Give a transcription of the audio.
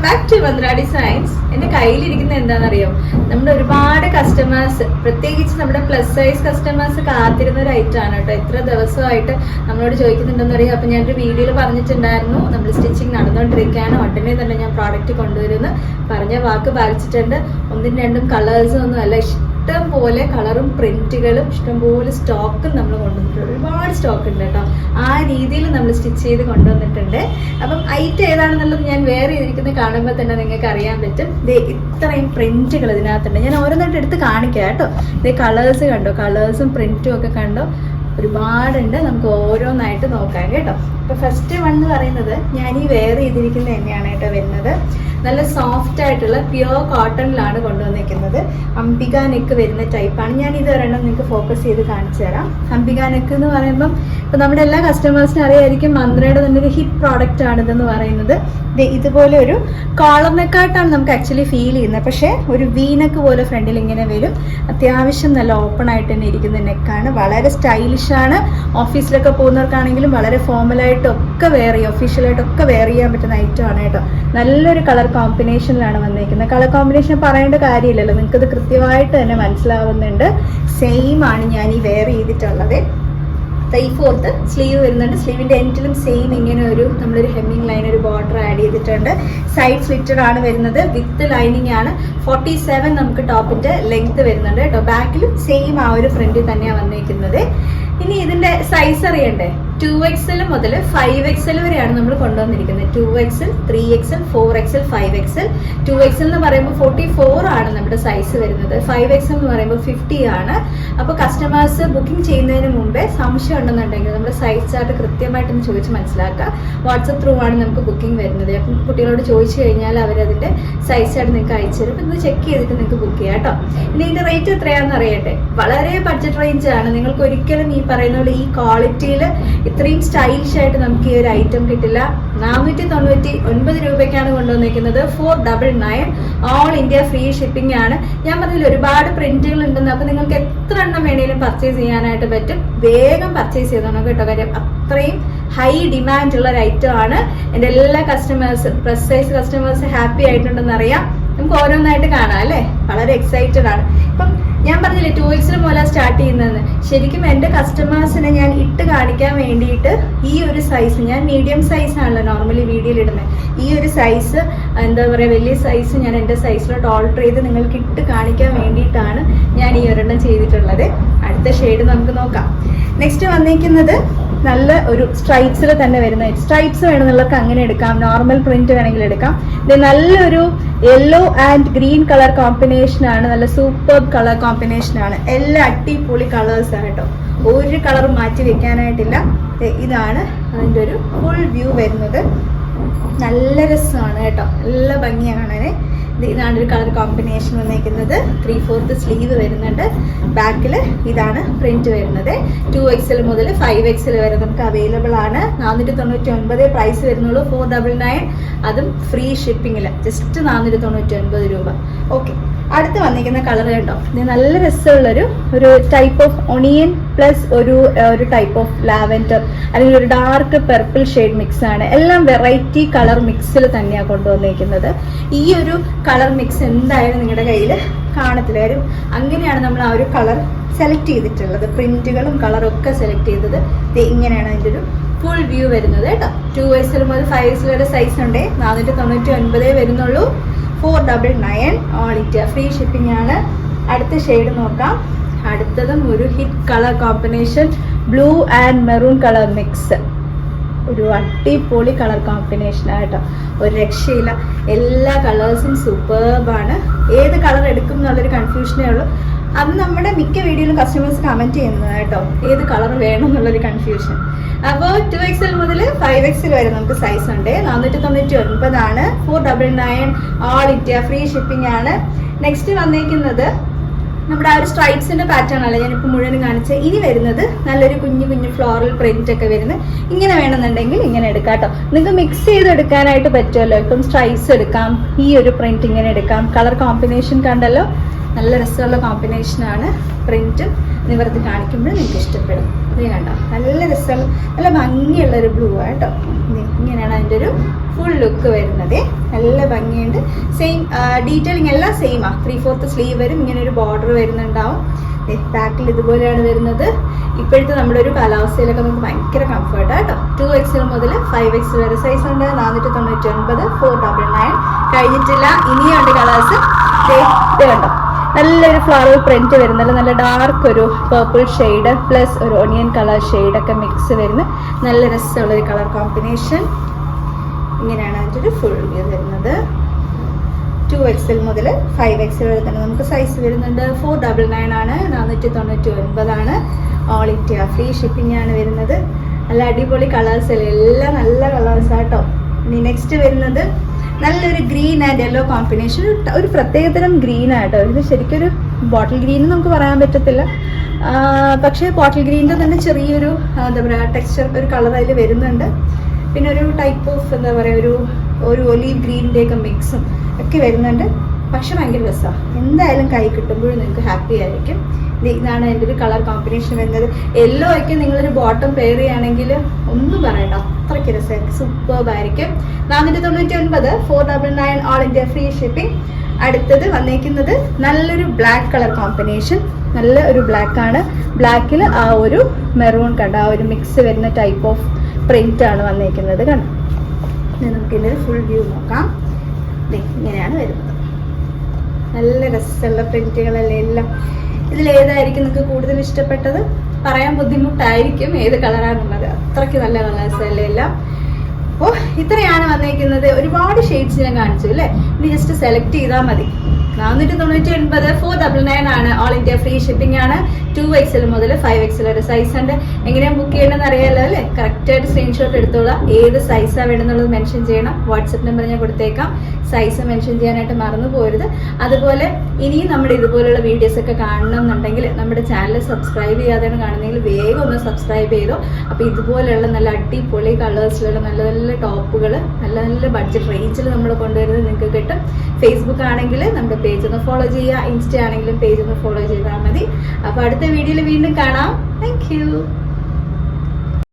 Back to Vandra designs. എന്റെ കയ്യിലിരിക്കുന്ന എന്താണെന്നറിയോ, നമ്മുടെ ഒരുപാട് കസ്റ്റമേഴ്സ്, പ്രത്യേകിച്ച് നമ്മുടെ പ്ലസ് സൈസ് കസ്റ്റമേഴ്സ് കാത്തിരുന്ന ഒരു ഐറ്റം ആണ് കേട്ടോ. എത്ര ദിവസമായിട്ട് നമ്മളോട് ചോദിക്കുന്നുണ്ടെന്ന് അറിയാം. അപ്പൊ ഞാനൊരു വീഡിയോയിൽ പറഞ്ഞിട്ടുണ്ടായിരുന്നു, നമ്മൾ സ്റ്റിച്ചിങ് നടന്നുകൊണ്ടിരിക്കുകയാണ്, ഉടനെ തന്നെ ഞാൻ പ്രോഡക്റ്റ് കൊണ്ടുവരുമെന്ന് പറഞ്ഞ വാക്ക് പാലിച്ചിട്ടുണ്ട്. ഒന്നും രണ്ടും കളേഴ്സും ഒന്നും അല്ല, ഇഷ്ടം പോലെ കളറും പ്രിന്റുകളും ഇഷ്ടംപോലെ സ്റ്റോക്കും നമ്മൾ കൊണ്ടുവന്നിട്ടുണ്ട്. ഒരുപാട് സ്റ്റോക്ക് ഉണ്ട് കേട്ടോ. ആ രീതിയിൽ നമ്മൾ സ്റ്റിച്ച് ചെയ്ത് കൊണ്ടുവന്നിട്ടുണ്ട്. അപ്പം ഐറ്റം ഏതാണെന്നുള്ളത് ഞാൻ വേറെ ഇരിക്കുന്നത് കാണുമ്പോൾ തന്നെ നിങ്ങൾക്ക് അറിയാൻ പറ്റും. ഇത്രയും പ്രിന്റുകൾ ഇതിനകത്തുണ്ട്. ഞാൻ ഓരോന്നായിട്ട് എടുത്ത് കാണിക്കാം കേട്ടോ. കളേഴ്സ് കണ്ടോ, കളേഴ്സും പ്രിന്റും ഒക്കെ കണ്ടോ, ഒരുപാടുണ്ട്. നമുക്ക് ഓരോന്നായിട്ട് നോക്കാം കേട്ടോ. ഇപ്പൊ ഫസ്റ്റ് വൺ എന്ന് പറയുന്നത് ഞാൻ ഈ വെയർ ചെയ്തിരിക്കുന്നത് തന്നെയാണ് കേട്ടോ വരുന്നത്. നല്ല സോഫ്റ്റ് ആയിട്ടുള്ള പ്യുവർ കോട്ടണിലാണ് കൊണ്ടുവന്നിരിക്കുന്നത്. അംബിക നെക്ക് വരുന്ന ടൈപ്പാണ്. ഞാൻ ഇത് ഒരെണ്ണം നിങ്ങൾക്ക് ഫോക്കസ് ചെയ്ത് കാണിച്ചു തരാം. അംബിക നെക്ക് എന്ന് പറയുമ്പം ഇപ്പൊ നമ്മുടെ എല്ലാ കസ്റ്റമേഴ്സിനും അറിയായിരിക്കും, മന്ത്രയുടെ തന്നെ ഒരു ഹിറ്റ് പ്രോഡക്റ്റ് ആണ് ഇതെന്ന് പറയുന്നത്. ഇതുപോലെ ഒരു കോളർ നെക്കായിട്ടാണ് നമുക്ക് ആക്ച്വലി ഫീൽ ചെയ്യുന്നത്. പക്ഷേ ഒരു വി നെക്ക് പോലെ ഫ്രണ്ടിൽ ഇങ്ങനെ വരും. അത്യാവശ്യം നല്ല ഓപ്പൺ ആയിട്ട് തന്നെ ഇരിക്കുന്ന നെക്കാണ്. വളരെ സ്റ്റൈലിഷ് ആണ്. ഓഫീസിലൊക്കെ പോകുന്നവർക്കാണെങ്കിലും വളരെ ഫോമലായിട്ടൊക്കെ വെയർ ചെയ്യാം, ഒഫീഷ്യലായിട്ടൊക്കെ വെയർ ചെയ്യാൻ പറ്റുന്ന ഐറ്റം ആണ് കേട്ടോ. നല്ലൊരു കളർ കോമ്പിനേഷനിലാണ് വന്നിരിക്കുന്നത്. കളർ കോമ്പിനേഷൻ പറയേണ്ട കാര്യമില്ലല്ലോ, നിങ്ങൾക്കത് കൃത്യമായിട്ട് തന്നെ മനസ്സിലാവുന്നുണ്ട്. സെയിം ആണ് ഞാൻ ഈ വെയർ ചെയ്തിട്ടുള്ളത്. 3/4 സ്ലീവ് വരുന്നുണ്ട്. സ്ലീവിന്റെ എൻഡിലും സെയിം ഇങ്ങനെ ഒരു നമ്മളൊരു ഹെമ്മിങ് ലൈൻ, ഒരു ബോർഡർ ആഡ് ചെയ്തിട്ടുണ്ട്. സൈഡ് സ്ലിറ്റഡ് ആണ് വരുന്നത്. വിത്ത് ലൈനിങ് ആണ്. 47 നമുക്ക് ടോപ്പിന്റെ ലെങ്ത് വരുന്നുണ്ട് കേട്ടോ. ബാക്കിലും സെയിം ആ ഒരു പ്രിന്റ് തന്നെയാണ് വന്നിരിക്കുന്നത്. ഇനി ഇതിന്റെ സൈസ് അറിയണ്ടേ? 2XL മുതൽ 5XL വരെയാണ് നമ്മൾ കൊണ്ടുവന്നിരിക്കുന്നത്. 2XL, 3XL, 4XL, 5XL. 2XL എന്ന് പറയുമ്പോൾ 44 ആണ് നമ്മുടെ സൈസ് വരുന്നത്. 5XL എന്ന് പറയുമ്പോൾ 50 ആണ്. അപ്പോൾ കസ്റ്റമേഴ്സ് ബുക്കിംഗ് ചെയ്യുന്നതിന് മുമ്പേ സംശയം ഉണ്ടെന്നുണ്ടെങ്കിൽ നമ്മുടെ സൈസ് ചാർട്ട് കൃത്യമായിട്ടൊന്ന് ചോദിച്ച് മനസ്സിലാക്കുക. വാട്സപ്പ് ത്രൂ ആണ് നമുക്ക് ബുക്കിംഗ് വരുന്നത്. അപ്പം കുട്ടികളോട് ചോദിച്ചു കഴിഞ്ഞാൽ അവരതിന്റെ സൈസ് ചാർട്ട് നിങ്ങൾക്ക് അയച്ചു തരും. ഇന്ന് ചെക്ക് ചെയ്തിട്ട് നിങ്ങൾക്ക് ബുക്ക് ചെയ്യാം കേട്ടോ. ഇനി ഇതിന്റെ റേറ്റ് എത്രയാണെന്ന് അറിയട്ടെ. വളരെ ബഡ്ജറ്റ് റേഞ്ച് ആണ്. നിങ്ങൾക്ക് ഒരിക്കലും ഈ പറയുന്ന പോലെ ഈ ക്വാളിറ്റിയിൽ ഇത്രയും സ്റ്റൈലിഷ് ആയിട്ട് നമുക്ക് ഈ ഒരു ഐറ്റം കിട്ടില്ല. 499 രൂപയ്ക്കാണ് കൊണ്ടുവന്നിരിക്കുന്നത്. 499 ഓൾ ഇന്ത്യ ഫ്രീ ഷിപ്പിംഗ് ആണ്. ഞാൻ പറഞ്ഞില്ല ഒരുപാട് പ്രിന്റുകൾ ഉണ്ടെന്ന്. അപ്പൊ നിങ്ങൾക്ക് എത്ര എണ്ണം വേണേലും പർച്ചേസ് ചെയ്യാനായിട്ട് പറ്റും. വേഗം പർച്ചേസ് ചെയ്തോണം കേട്ടോ. കാര്യം അത്രയും ഹൈ ഡിമാൻഡ് ഉള്ള ഒരു ഐറ്റം ആണ്. എൻ്റെ എല്ലാ കസ്റ്റമേഴ്സും, പ്ലസ് സൈസ് കസ്റ്റമേഴ്സ് ഹാപ്പി ആയിട്ടുണ്ടെന്ന് അറിയാം. നമുക്ക് ഓരോന്നായിട്ട് കാണാം അല്ലേ. വളരെ എക്സൈറ്റഡ് ആണ്. ഇപ്പം ഞാൻ പറഞ്ഞില്ലേ 2XL മുതല സ്റ്റാർട്ട് ചെയ്യുന്നതെന്ന്. ശരിക്കും എൻ്റെ കസ്റ്റമേഴ്സിനെ ഞാൻ ഇട്ട് കാണിക്കാൻ വേണ്ടിയിട്ട് ഈ ഒരു സൈസ്, ഞാൻ മീഡിയം സൈസ് ആണല്ലോ നോർമലി വീഡിയോയിൽ ഇടുന്നത്. ഈ ഒരു സൈസ് എന്താ പറയുക, വലിയ സൈസ് ഞാൻ എൻ്റെ സൈസിലോട്ട് ഓൾട്ടർ ചെയ്ത് നിങ്ങൾക്ക് ഇട്ട് കാണിക്കാൻ വേണ്ടിയിട്ടാണ് ഞാൻ ഈ ഒരെണ്ണം ചെയ്തിട്ടുള്ളത്. അടുത്ത ഷെയ്ഡ് നമുക്ക് നോക്കാം. നെക്സ്റ്റ് വന്നിരിക്കുന്നത് നല്ല ഒരു സ്ട്രൈപ്സിൽ തന്നെ വരുന്ന, സ്ട്രൈപ്സ് വേണമെന്നുള്ളവർക്ക് അങ്ങനെ എടുക്കാം, നോർമൽ പ്രിന്റ് വേണമെങ്കിൽ എടുക്കാം. ഇത് നല്ലൊരു yellow and green colour combination ആണ്. നല്ല സൂപ്പർ കളർ കോമ്പിനേഷൻ ആണ്. എല്ലാ അടിപൊളി കളേഴ്സ് ആണ് കേട്ടോ. ഒരു കളർ മാറ്റി വെക്കാനായിട്ടില്ല. ഇതാണ് അതിൻ്റെ ഒരു ഫുൾ വ്യൂ വരുന്നത്. നല്ല രസമാണ് കേട്ടോ, നല്ല ഭംഗിയാണ്. ഇതാണ് ഒരു കളർ കോമ്പിനേഷൻ വന്നിരിക്കുന്നത്. 3/4 സ്ലീവ് വരുന്നുണ്ട്. ബാക്കിൽ ഇതാണ് പ്രിന്റ് വരുന്നത്. 2XL മുതൽ 5XL വരെ നമുക്ക് അവൈലബിൾ ആണ്. 499 പ്രൈസ് വരുന്നുള്ളൂ. 499 അതും ഫ്രീ ഷിപ്പിങ്ങിൽ, ജസ്റ്റ് 499 രൂപ. ഓക്കെ, അടുത്ത് വന്നിരിക്കുന്ന കളർ കണ്ടോ. ഇത് നല്ല രസമുള്ളൊരു ടൈപ്പ് ഓഫ് ഒണിയൻ പ്ലസ് ഒരു ടൈപ്പ് ഓഫ് ലാവൻഡർ അല്ലെങ്കിൽ ഒരു ഡാർക്ക് പെർപ്പിൾ ഷെയ്ഡ് മിക്സ് ആണ്. എല്ലാം വെറൈറ്റി കളർ മിക്സിൽ തന്നെയാണ് കൊണ്ടുവന്നിരിക്കുന്നത്. ഈ ഒരു കളർ മിക്സ് എന്തായാലും നിങ്ങളുടെ കയ്യിൽ കാണത്തില്ല. കാര്യം അങ്ങനെയാണ് നമ്മൾ ആ ഒരു കളർ സെലക്ട് ചെയ്തിട്ടുള്ളത്. പ്രിന്റുകളും കളറും ഒക്കെ സെലക്ട് ചെയ്തത് ഇങ്ങനെയാണ് അതിൻ്റെ ഒരു ഫുൾ വ്യൂ വരുന്നത് കേട്ടോ. 2XL മുതൽ 5XL വരെ സൈസ് ഉണ്ട്. 499 വരുന്നുള്ളൂ. 499 ഓൾ ഇന്ത്യ ഫ്രീ ഷിപ്പിംഗ് ആണ്. അടുത്ത ഷെയ്ഡ് നോക്കാം. അടുത്തതും ഒരു hit colour combination, blue and maroon colour mix. ഒരു അടിപൊളി കളർ കോമ്പിനേഷൻ ആയിട്ടോ, ഒരു രക്ഷയില്ല. എല്ലാ കളേഴ്സും സൂപ്പർബാണ്. ഏത് കളർ എടുക്കും എന്നുള്ളൊരു കൺഫ്യൂഷനേ ഉള്ളൂ. അത് നമ്മുടെ മിക്ക വീഡിയോയിലും കസ്റ്റമേഴ്സ് കമന്റ് ചെയ്യുന്നത് കേട്ടോ, ഏത് കളർ വേണം എന്നുള്ളൊരു കൺഫ്യൂഷൻ. അപ്പോൾ 2XL മുതൽ 5XL വരെ നമുക്ക് സൈസ് ഉണ്ട്. 499 ആണ്. 499 ഓൾ ഇന്ത്യ ഫ്രീ ഷിപ്പിംഗ് ആണ്. നെക്സ്റ്റ് വന്നിരിക്കുന്നത് നമ്മുടെ ആ ഒരു സ്ട്രൈപ്സിന്റെ പാറ്റേൺ അല്ല ഞാനിപ്പോൾ മുഴുവൻ കാണിച്ചത്. ഇനി വരുന്നത് നല്ലൊരു കുഞ്ഞു കുഞ്ഞു ഫ്ലോറൽ പ്രിന്റ് ഒക്കെ വരുന്നത്. ഇങ്ങനെ വേണമെന്നുണ്ടെങ്കിൽ ഇങ്ങനെ എടുക്കാം കേട്ടോ. നിങ്ങൾക്ക് മിക്സ് ചെയ്തെടുക്കാനായിട്ട് പറ്റുമല്ലോ. ഇപ്പം സ്ട്രൈപ്സ് എടുക്കാം, ഈ ഒരു പ്രിന്റ് ഇങ്ങനെ എടുക്കാം. കളർ കോമ്പിനേഷൻ കണ്ടല്ലോ, നല്ല രസമുള്ള കോമ്പിനേഷനാണ്. പ്രിന്റും നിവർത്തി കാണിക്കുമ്പോൾ നിങ്ങൾക്ക് ഇഷ്ടപ്പെടും. ഇത് കണ്ടോ, നല്ല രസമുള്ള നല്ല ഭംഗിയുള്ളൊരു ബ്ലൂ കേട്ടോ. ഇങ്ങനെയാണ് അതിൻ്റെ ഒരു ഫുൾ ലുക്ക് വരുന്നത്. നല്ല ഭംഗിയുണ്ട്. സെയിം ഡീറ്റെയിലിംഗ് എല്ലാം സെയിമാ. 3/4 സ്ലീവ് വരും. ഇങ്ങനെ ഒരു ബോർഡർ വരുന്നുണ്ടാവും. ബാക്കിൽ ഇതുപോലെയാണ് വരുന്നത്. ഇപ്പോഴത്തെ നമ്മുടെ ഒരു കാലാവസ്ഥയിലൊക്കെ നമുക്ക് ഭയങ്കര കംഫർട്ടാണ് കേട്ടോ. 2XL മുതൽ 5X വരെ സൈസ് ഉണ്ട്. 499, 499 കഴിഞ്ഞിട്ടില്ല. ഇനിയുണ്ട് കളേഴ്സ്. ഇത് കണ്ടോ, നല്ലൊരു ഫ്ലവർ പ്രിന്റ് വരുന്നത്, നല്ല ഡാർക്ക് ഒരു പർപ്പിൾ ഷെയ്ഡ് പ്ലസ് ഒരു ഓണിയൻ കളർ ഷെയ്ഡൊക്കെ മിക്സ് വരുന്ന നല്ല രസമുള്ളൊരു കളർ കോമ്പിനേഷൻ. ഇങ്ങനെയാണ് അതിൻ്റെ ഒരു ഫുൾ വ്യൂ വരുന്നത്. 2XL മുതൽ 5XL വരെ തന്നെ നമുക്ക് സൈസ് വരുന്നുണ്ട്. 499 ആണ്. 499 ആണ്. ഓൾ ഇന്ത്യ ഫ്രീ ഷിപ്പിംഗ് ആണ് വരുന്നത്. നല്ല അടിപൊളി കളേഴ്സ് അല്ലേ, എല്ലാം നല്ല കളേഴ്സ് ആട്ടോ. ഇനി നെക്സ്റ്റ് വരുന്നത് നല്ലൊരു ഗ്രീൻ ആൻഡ് യെല്ലോ കോമ്പിനേഷൻ. ഒരു പ്രത്യേകതരം ഗ്രീൻ ആട്ടോ. ഇത് ശരിക്കൊരു ബോട്ടിൽ ഗ്രീൻ നമുക്ക് പറയാൻ പറ്റത്തില്ല, പക്ഷേ ബോട്ടിൽ ഗ്രീനിൻ്റെ തന്നെ ചെറിയൊരു എന്താ പറയുക ടെക്സ്ചർ ഒരു കളർ അതിൽ വരുന്നുണ്ട്. പിന്നെ ഒരു ടൈപ്പ് ഓഫ് എന്താ പറയുക ഒരു ഒലീവ് ഗ്രീനിൻ്റെയൊക്കെ മിക്സും ഒക്കെ വരുന്നുണ്ട്. പക്ഷെ ഭയങ്കര രസമാണ്. എന്തായാലും കൈ കിട്ടുമ്പോഴും നിങ്ങൾക്ക് ഹാപ്പി ആയിരിക്കും. ഇതാണ് എൻ്റെ ഒരു കളർ കോമ്പിനേഷൻ വരുന്നത്. യെല്ലോ ഒക്കെ നിങ്ങളൊരു ബോട്ടം പെയർ ചെയ്യുകയാണെങ്കിൽ ഒന്നും പറയണ്ട, അത്രയ്ക്ക് രസമായിരിക്കും, സൂപ്പർബായിരിക്കും. 499, 499 ഓൾ ഇന്ത്യ ഫ്രീ ഷിപ്പിംഗ്. അടുത്തത് വന്നേക്കുന്നത് നല്ലൊരു ബ്ലാക്ക് കളർ കോമ്പിനേഷൻ. നല്ല ഒരു ബ്ലാക്ക് ആണ്. ബ്ലാക്കിൽ ആ ഒരു മെറൂൺ കണ്ട ആ ഒരു മിക്സ് വരുന്ന ടൈപ്പ് ഓഫ് പ്രിന്റ് ആണ് വന്നേക്കുന്നത്. കണ്ടോ, നമുക്ക് ഇതിൻ്റെ ഫുൾ വ്യൂ നോക്കാം. ഇങ്ങനെയാണ് വരുന്നത്. നല്ല രസമുള്ള പ്രിന്റുകളല്ലേ എല്ലാം. ഇതിലേതായിരിക്കും നിങ്ങൾക്ക് കൂടുതൽ ഇഷ്ടപ്പെട്ടത്? പറയാൻ ബുദ്ധിമുട്ടായിരിക്കും ഏത് കളറാണെന്നുള്ളത്, അത്രയ്ക്ക് നല്ല കളേഴ്സ് അല്ലേ എല്ലാം. അപ്പോൾ ഇത്രയാണ് വന്നേക്കുന്നത്. ഒരുപാട് ഷെയ്ഡ്സ് ഞാൻ കാണിച്ചു അല്ലേ. ഇനി ജസ്റ്റ് സെലക്ട് ചെയ്താൽ മതി. 499, 499 ആണ്. ഓൾ ഇന്ത്യ ഫ്രീ ഷിപ്പിംഗ് ആണ്. 2XL മുതൽ 5XL വരെ സൈസ് ഉണ്ട്. എങ്ങനെയാണ് ബുക്ക് ചെയ്യണമെന്ന് അറിയാമല്ലോ അല്ലേ. കറക്റ്റായിട്ട് സ്ക്രീൻഷോട്ട് എടുത്തോളാം. ഏത് സൈസാണ് വേണമെന്നുള്ളത് മെൻഷൻ ചെയ്യണം. വാട്സപ്പ് നമ്പർ ഞാൻ കൊടുത്തേക്കാം. സൈസ് മെൻഷൻ ചെയ്യാനായിട്ട് മറന്നു പോരുത്. അതുപോലെ ഇനിയും നമ്മുടെ ഇതുപോലുള്ള വീഡിയോസ് ഒക്കെ കാണണമെന്നുണ്ടെങ്കിൽ നമ്മുടെ ചാനൽ സബ്സ്ക്രൈബ് ചെയ്യാതെയാണ് കാണുന്നതെങ്കിൽ വേഗം ഒന്ന് സബ്സ്ക്രൈബ് ചെയ്തോ. അപ്പോൾ ഇതുപോലെയുള്ള നല്ല അടിപൊളി കളേഴ്സിലുള്ള നല്ല നല്ല ടോപ്പുകൾ നല്ല നല്ല ബഡ്ജറ്റ് റേഞ്ചിൽ നമ്മൾ കൊണ്ടുവരുന്നത് നിങ്ങൾക്ക് കിട്ടും. ഫേസ്ബുക്ക് ആണെങ്കിൽ നമ്മുടെ പേജ് ഒന്ന് ഫോളോ ചെയ്യുക. ഇൻസ്റ്റ ആണെങ്കിലും പേജ് ഒന്ന് ഫോളോ ചെയ്താൽ മതി. അപ്പോൾ അടുത്ത വീഡിയോയിൽ വീണ്ടും കാണാം. Thank you.